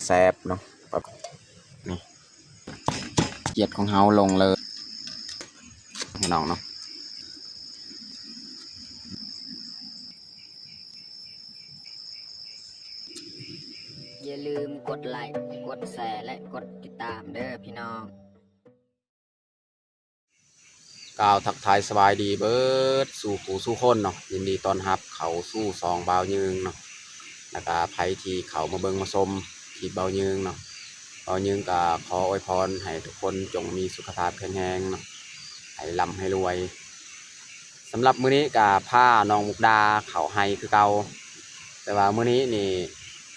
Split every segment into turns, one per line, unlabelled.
แซ่บเนาะนี่เกียดของเฮาลงเลยพี่น้องเนาะ
อย่าลืมกดไลค์กดแชร์และกดติดตามเด้อพี่น้อง
กล่าวทักทายสบายดีเบิร์ดสู่ผู้สู่คนเนาะยินดีต้อนรับเขาสู่ซองเบายืงเนาะแล้วก็ไผที่เขามาเบิ่งมาชมที่เบายืงเนาะเบายืงก็ขออวยพรให้ทุกคนจงมีสุขภาพแข็งแรงเนาะให้ร่ำให้รวยสำหรับมื้อนี้ก็พาน้องมุกดาเขาให้คือเก่าแต่ว่ามื้อนี้นี่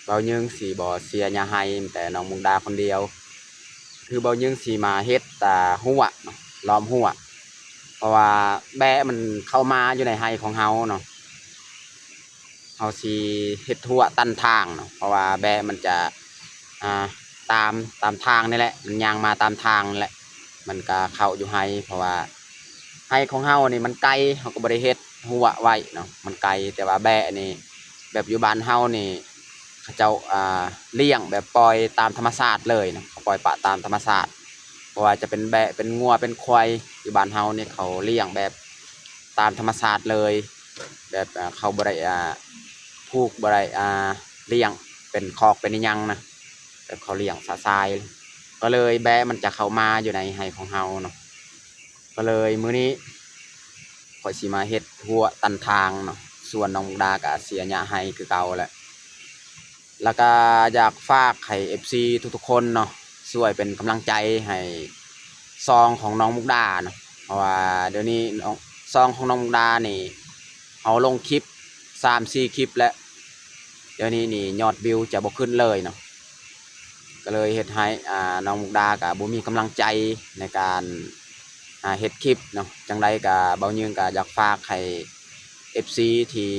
เบายืงสีบ่เสียหญ้าให้แต่น้องมุกดาคนเดียวคือเบายืงสีมาเฮ็ดแต่หัวเนาะล้อมหัวเพราะว่าแบะมันเข้ามาอยู่ในไฮของเฮาเนาะเฮาสิเฮ็ดทั่วตันทางเนาะเพราะว่าแบะมันจะอ่าตามทางนี่แหละมันย่างมาตามทางนี่แหละมันก็เข้าอยู่ไฮเพราะว่าไฮของเฮานี่มันไกลเฮาก็บ่ได้เฮ็ดหัวไว้เนาะมันไกลแต่ว่าแบะนี่แบบอยู่บ้านเฮานี่เขาเจ้าเลี้ยงแบบปล่อยตามธรรมชาติเลยเนาะปล่อยปละตามธรรมชาติเพราะว่าจะเป็นแบะเป็นงัวเป็นควายอยู่บ้านเฮาเนี่ยเขาเลี้ยงแบบตามธรรมชาติเลยแบบเขาบ่ได้ผูกบ่ได้เลี้ยงเป็นคอกเป็นยังนะแบบเขาเลี้ยงสาทรายก็เลยแบะมันจะเข้ามาอยู่ในไห่ของเฮาเนาะก็เลยมื้อนี้ข่อยสิมาเฮ็ดหัวตันทางเนาะส่วนน้องดาก็เสียหญ้าให้คือเก่าแหละแล้วก็อยากฝากให้ FC ทุกๆคนเนาะช่วยเป็นกำลังใจให้ซองของน้องมุกดาเนาะเพราะว่าเดี๋ยวนี้ซองของน้องมุกดานี่เอาลงคลิป3-4 คลิปแล้วเดี๋ยวนี้นี่ยอดวิวจะบ่ขึ้นเลยเนาะก็เลยเฮ็ดให้น้องมุกดากับบ่มีกำลังใจในการเฮ็ดคลิปเนาะจังไดก็เบายืงก็อยากฝากให้ FC ที่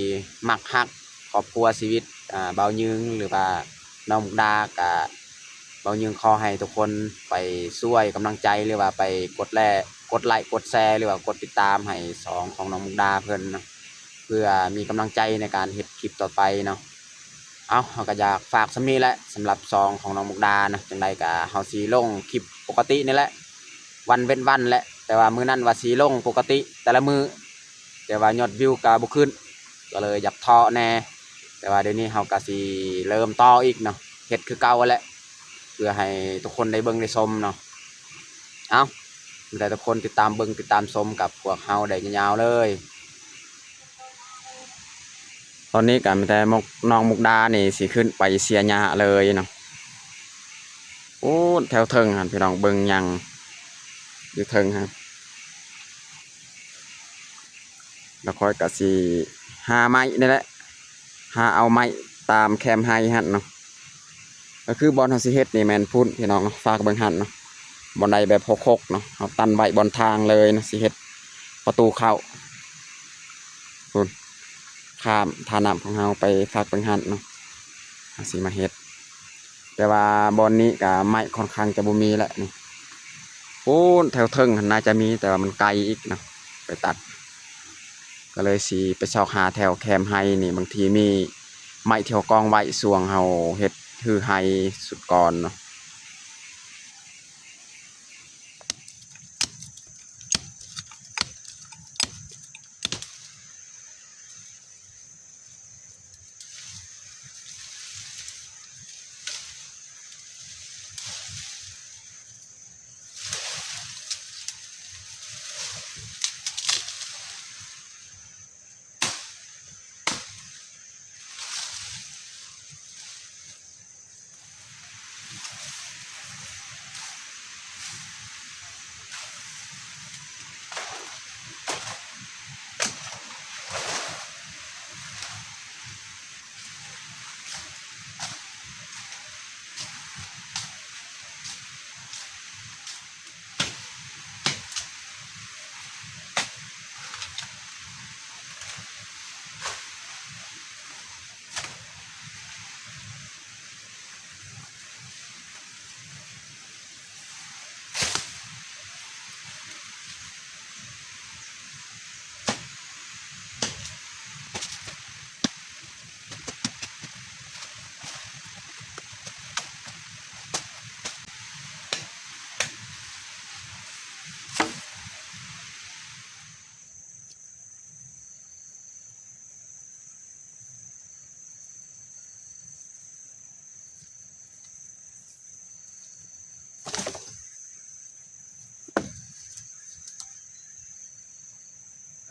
มักฮักครอบครัวชีวิตเบายืงหรือว่าน้องมุกดากับเบายืงขอให้ทุกคนไปช่วยกำลังใจหรือว่าไปกดไลค์กดแชร์หรือว่ากดติดตามให้สองของน้องมุกดาเพิ่นเนาะเพื่อมีกำลังใจในการเฮ็ดคลิปต่อไปเนาะเราก็อยากฝากสำนี้แหละสำหรับซองของน้องมุกดานะจังไดก็เฮาสิลงคลิปปกตินี่แหละวันเว้นวันแหละแต่ว่ามื้อนั้นว่าสิลงปกติแต่ละมื้อแต่ว่ายอดวิวก็บ่ขึ้นก็เลยอยากท้อแน่แต่ว่าเดี๋ยวนี้เฮาก็สิเริ่มต่ออีกเนาะเฮ็ดคือเก่าแหละเพื่อให้ทุกคนได้เบิ่งได้ชมเนาะได้ทุกคนติดตามเบิ่งติดตามชมกับพวกเฮาได้ยาวๆเลยตอนนี้ก็มีแต่น้องมุกดานี่สิขึ้นไปเสียหญ้าเลยเนาะโอ้แถวเทิงหั่นพี่น้องเบิ่งยังอยู่เทิงฮะแล้วค่อยก็สิหาไม้นี่แหละหาเอาไม้ตามแคมไฮหั่นเนาะก็คือบอลเฮาสิเฮ็ดนี่แม่นพุ่นพี่น้องเนาะฝากเบิ่งหั่นเนาะบอลใดแบบหกๆเนาะเอาตันไว้บอลทางเลยนะสิเฮ็ดประตูเข้าพุ่นข้ามท่าน้ำของเฮาไปฝากเบิ่งหั่นเนาะสิมาเฮ็ดแต่ว่าบอลนี้ก็ไม้ค่อนข้างจะบ่มีแล้วนี่โอ้แถวเทิงน่าจะมีแต่ว่ามันไกลอีกเนาะไปตัดก็เลยสิไปซอกหาแถวแคมไฮนี่บางทีมีไม้แถวกองไว้สวงเฮาเฮ็ดคือไฮสุดก่อนเนาะ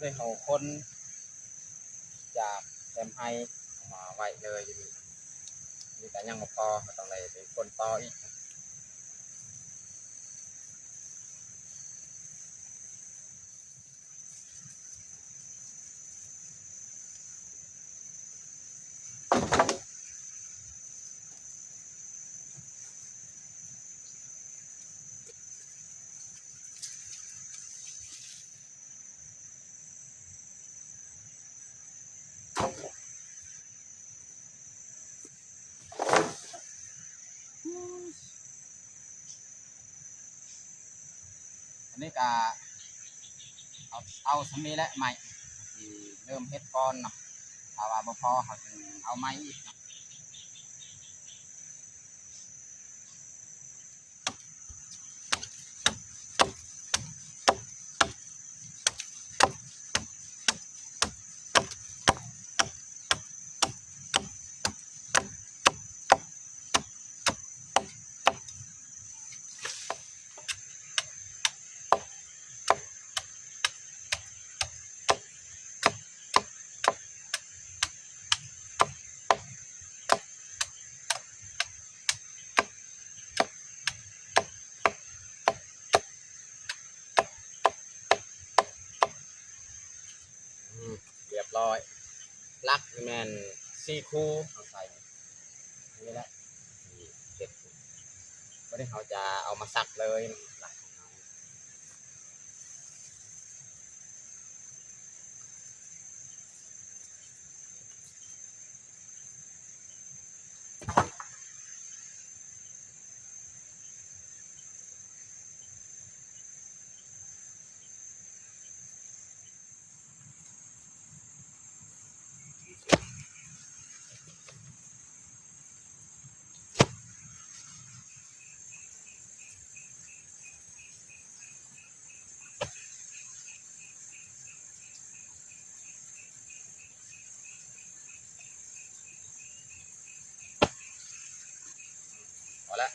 เลยเอาคนจากแคมป์ให้มาไว้เลยอยู่นี่มีแต่ยังบ่พอก็ต้องเลยเป็นคนต่ออีกอันนี้ก็เอาสำนี้แหละใหม่ที่เริ่มเฮ็ดก่อนเนาะถ้าว่าบ่พอเขาจึงเอาไม้อีกเนาะเรียบร้อยลักนี่แม่น4คู่เอาใส่นี่แหละนี่เฮ็ดบ่ได้เขาจะเอามาซักเลยหลักของเรา พอละ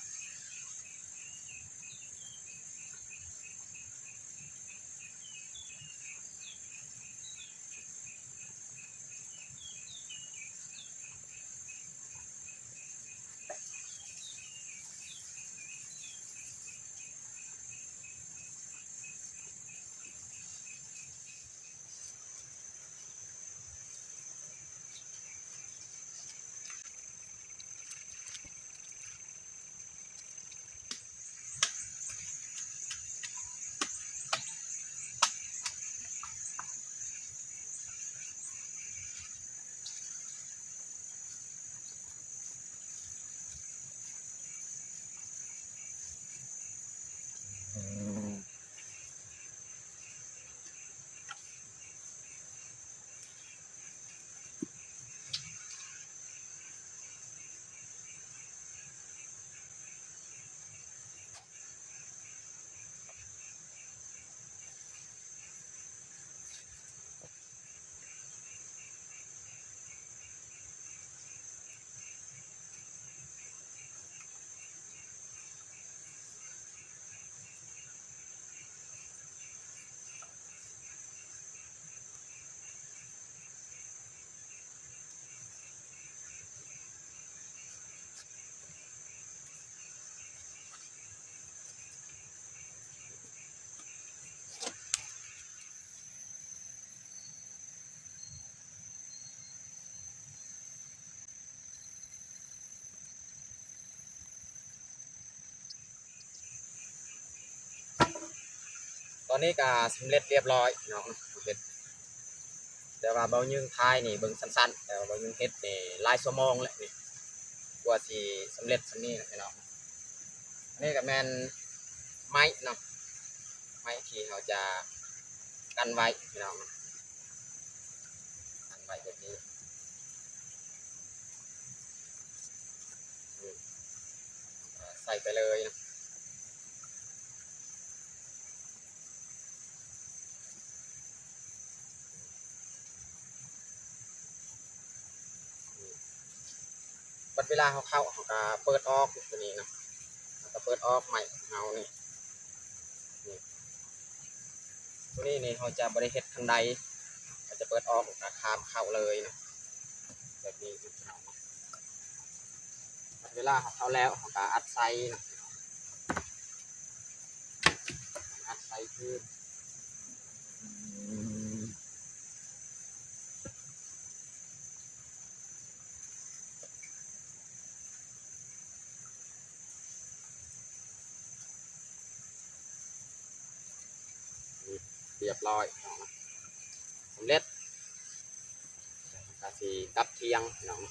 ตอนนี้ก็สำเร็จเรียบร้อยเนาะเฮ็ดแต่ว่าเบายึงทายนี่เบิ่งสั้นๆแต่ว่าเบายึงเฮ็ดนี่หลายชั่วโมงแหละนี่กว่าสิสำเร็จส่ำนี้นะพี่น้องอันนี้ก็แม่นไม้เนาะไม้ที่เขาจะกันไว้พี่น้องกันไว้แบบนี้อืมใส่ไปเลยนะบัดเวลาเขาเข้าเขาก็เปิดออกตัวนี้เนาะเขาก็เปิดออกใหม่ของเขานี่ตัวนี้นี่เขาจะบริเฮ็ดข้างใด ปิดออกราคามเข้าเลยนะแบบนี้พี่น้องเวลาเข้าแล้วเขาก็อัดไส้นะอัดไส้ขึ้นเรียบร้อยสำเร็จกาสีกลับเที่ยงพี่น้อง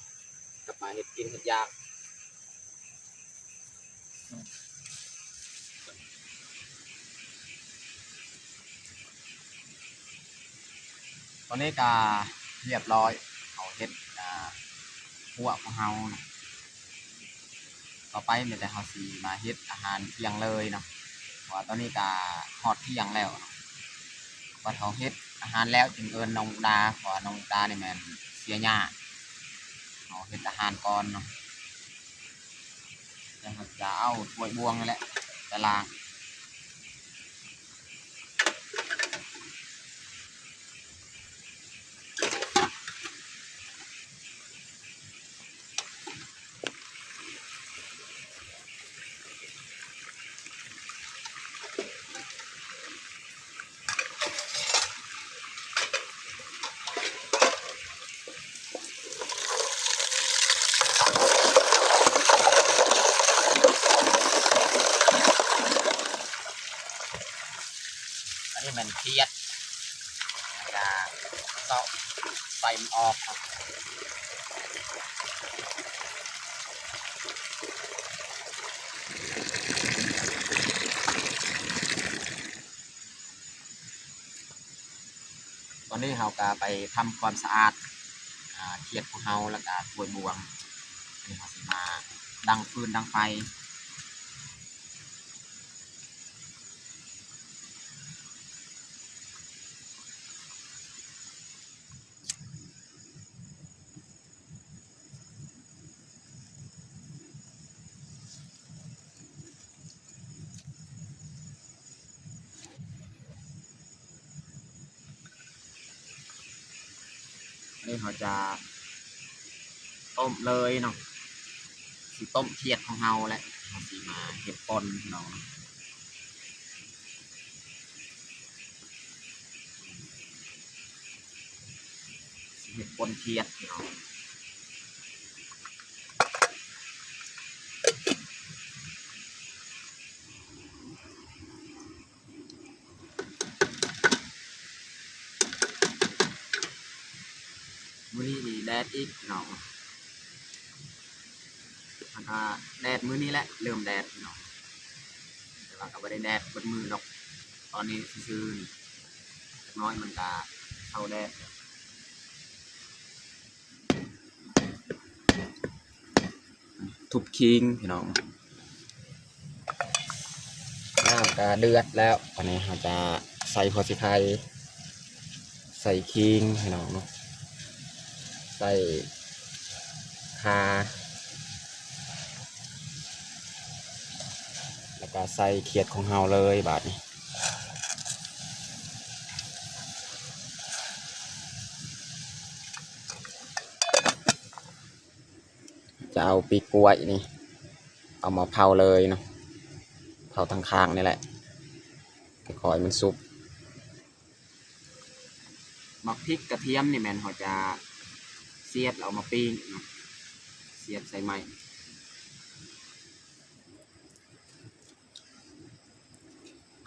กลับมาเห็ดกินเห็ดยากตอนนี้ก็เรียบร้อยเขาเห็ดหัวของเฮานะต่อไปมีแต่เฮาสีมาเฮ็ดอาหารเที่ยงเลยเนาะเพราะว่าตอนนี้ก็ฮอดเที่ยงแล้วเนาะว่าเขาเฮ็ดอาหารแล้วจึงเอิ้นน้องดาเพราะว่าน้องดานี่แม่นเสียหญ้าเขาเฮ็ดอาหารก่อนเนาะแล้วเขาจะเอาถ้วยบวงนี่แหละไปล้างอันนี้มันเครียดจะเซาะไฟมันออกครับตอนนี้เราก็ไปทำความสะอาดเครียดของเราแล้วก็ถ้วยบวงอันนี้เราสิมาดังฟืนดังไฟอันนี้เราจะต้มเลยเนาะสิต้มเครียดของเราแหละเราสิมาเห็ดปนเนาะเห็ดปนเครียดเนาะมื้อนี้นี่แดดอีกเนาะแล้วก็แดดมื้อนี้แหละเริ่มแดดเนาะแต่ว่าก็ไม่ได้แดดบนมือดอกตอนนี้ซื่อๆน้อยมันก็เข้าแดดทุบคิงพี่น้องน้ำก็เดือดแล้วตอนนี้เราจะใส่หัวสิไข่ใส่คิงพี่น้องเนาะใส่คาแล้วก็ใส่เขียดของเฮาเลยบาดนี้จะเอาปีกล้วยนี่เอามาเผาเลยเนาะเผาทางข้างนี่แหละคอยมันสุกหมักพริกกระเทียมนี่แมนเขาจะเสียบเอามาปิ้งเนาะเสียบใส่ไม้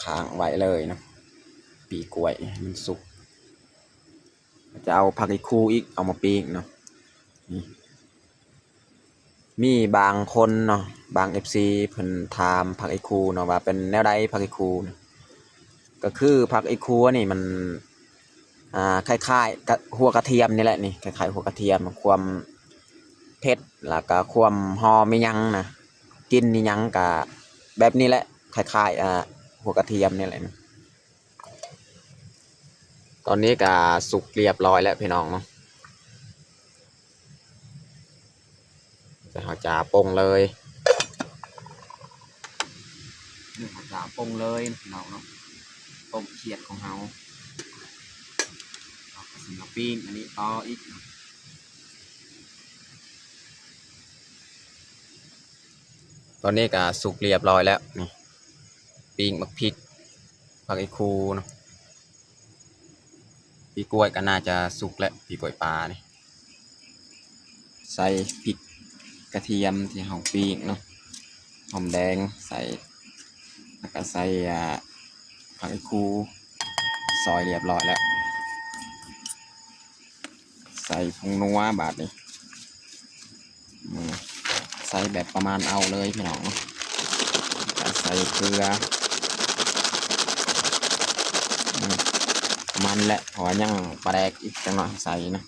ค้างไว้เลยเนาะปีกล้วยมันสุกจะเอาผักอีคูอีกเอามาปิ้งเนาะมีบางคนเนาะบางFCเพิ่นถามผักอีคูเนาะว่าเป็นแนวใดผักอีคูก็คือผักอีคูนี่มันคล้ายๆกับหัวกระเทียมนี่แหละนี่คล้ายๆหัวกระเทียมความเผ็ดแล้วก็ความหอมมียังนะกินนี่ยังกับแบบนี้แหละคล้ายๆหัวกระเทียมนี่แหละนะตอนนี้ก็สุกเรียบร้อยแล้วพี่น้องเนาะจะเขาจะปรุงเลยนี่เขาจะปรุงเลยพี่น้องเนาะต้มเขียดของเขาเราก็สิ ถึงกับปิ้งอันนี้ต่ออีกตอนนี้ก็สุกเรียบร้อยแล้วนี่ปิ้งมักพริกผักไอ้คูเนาะปีกล้วยก็น่าจะสุกแล้วปีกล้วยปลานี่ใส่พริกกระเทียมที่เฮาปิ้งเนาะหอมแดงใส่แล้วก็ใส่ผักไอ้คูซอยเรียบร้อยแล้วใส่ผงนัวบาดนี้ใส่แบบประมาณเอาเลยพี่น้องใส่เกลือมันแหละเพราะว่ายังปลาแดกอีกจังหน่อยใส่นะ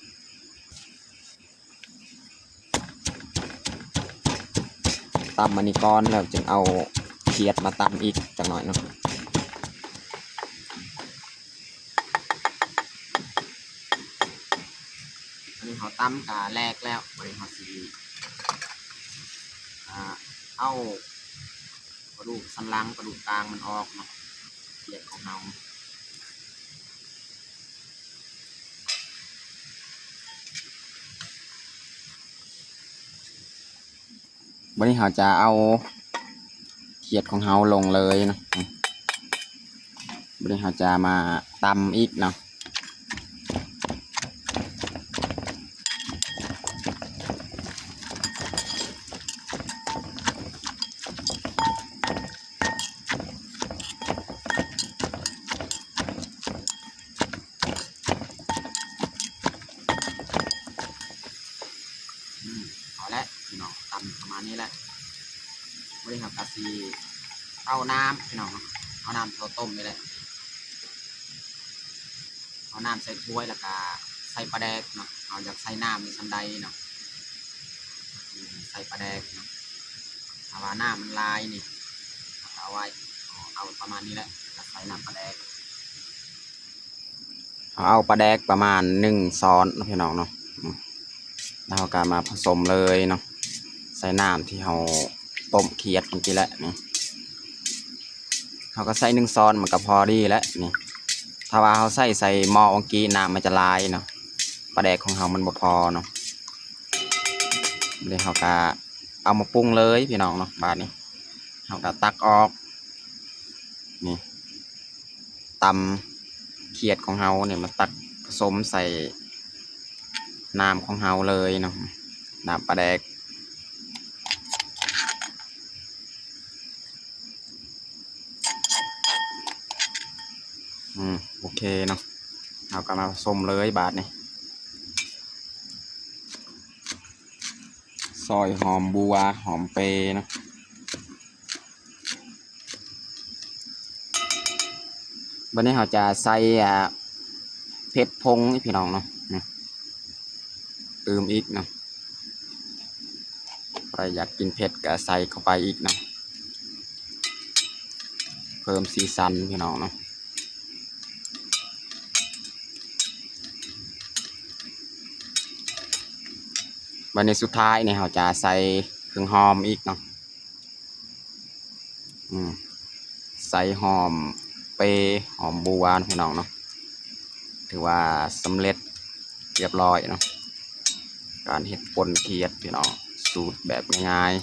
ตำมันนี่ก้อนแล้วจึงเอาเขียดมาตำอีกจังหน่อยเนาะอันนี้เขาตำกาแรกแล้วบริหารสีเอากระดูกสันหลังกระดูกกลางมันออกเนาะเขียดของเราวันนี้เราจะเอาเขียดของเราลงเลยนะวันนี้เราจะมาตำอีกเนาะเอาละพี่น้องตำประมาณนี้แหละบริหารกะซีเอาน้ำพี่น้องเอาน้ำเราต้มนี่แหละเอาน้ำใส่ถ้วยแล้วก็ใส่ปลาแดกเนาะเอาจากใส่น้ำในชั้นใดเนาะใส่ปลาแดกเนาะถ้าว่าน้ำมันลายนี่เอาไว้เอาประมาณนี้แหละใส่น้ำปลาแดกเอาปลาแดกประมาณ1 ช้อนนะพี่น้องเนาะแล้วก็มาผสมเลยเนาะใส่น้ำที่เราต้มเขียดเมื่อกี้แหละนี่เราก็ใส่1 ช้อนมันก็พอดีแล้วนี่ถ้าว่าเราใส่หม้อองกี้น้ำมันจะลายเนาะปลาแดกของเรามันบ่พอเนาะเดี๋ยวเราก็เอามาปรุงเลยพี่น้องเนาะบาดนี้เราก็ตักออกนี่ตำเขียดของเราเนี่ยมาตักผสมใส่น้ำของเราเลยเนาะน้ำปลาแดกโอเคเนาะเราก็มาผสมเลยบาดนี้ซอยหอมบัวหอมเปรย์เนาะวันนี้เราจะใส่เผ็ดพงพี่น้องเนาะอีกเนาะใครอยากกินเผ็ดก็ใส่เข้าไปอีกเนาะเพิ่มสีสันพี่น้องเนาะวันนี้สุดท้ายเนี่ยเราจะใส่เครื่องหอมอีกเนาะใส่หอมเปรย์หอมบัวพี่น้องเนาะถือว่าสำเร็จเรียบร้อยเนาะการเห็ดป่นเขียดพี่น้องสูตรแบบง่ายๆ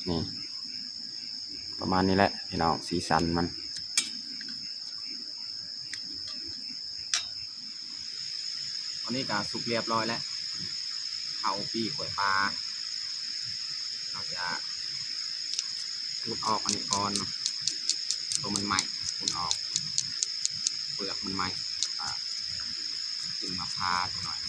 นี่ประมาณนี้แหละพี่น้องสีสันมันอันนี้ก็สุกเรียบร้อยแล้วเขาปีกล้วยปลาเราจะขูดออกอันนี้ก่อนเนาะตัวมันใหม่ขูดออกเปลือกมันใหม่จึงมาพาตัวหน่อย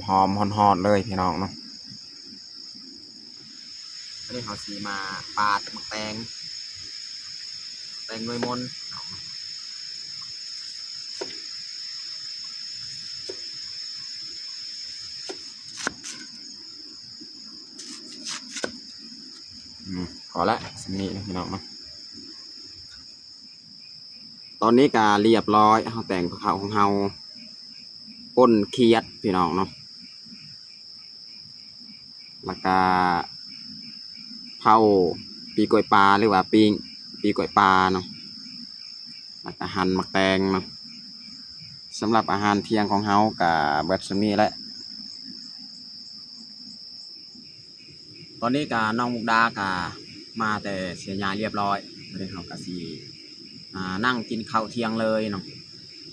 หอมฮอนๆเลยพี่น้องเนาะอันนี้เขาสีมาปาดมะแตงด้วยมน พอละสำนี้นะพี่น้องเนาะตอนนี้ก็เรียบร้อยเฮาแต่งข้าวของเฮาป่นเขียดพี่น้องเนาะแล้วก็เผาปีกล้วยปลาหรือว่าปีกล้วยปลาเนาะแล้วก็หั่นหมักแตงเนาะสำหรับอาหารเที่ยงของเฮากับเบิดสำนี้แหละตอนนี้กับน้องมุกดากับมาแต่เสียยาเรียบร้อยไม่ได้เฮากับสีนั่งกินข้าวเที่ยงเลยเนาะ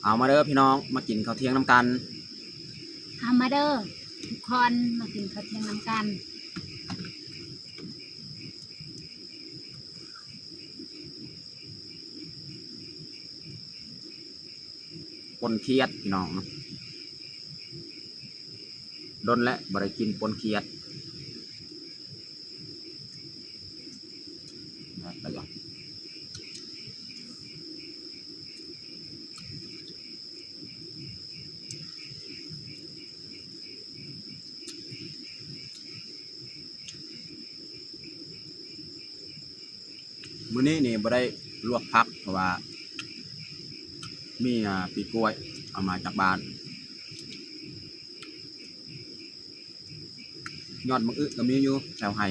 เอามาเด้อพี่น้องมากินข้าวเที่ยงน้ำกัน
เอามาเด้อทุกคนมากินข้าวเที่ยงน้ำกัน
ปนเคียดพี่น้องเนาะดนและบริกินปนเคียดไปก่อนมื้อนี้นี่บ่ได้ลวกผักเพราะว่ามีปีกล้วยเอามาจากบ้านยอดมะอึก็มีอยู่แถวไห้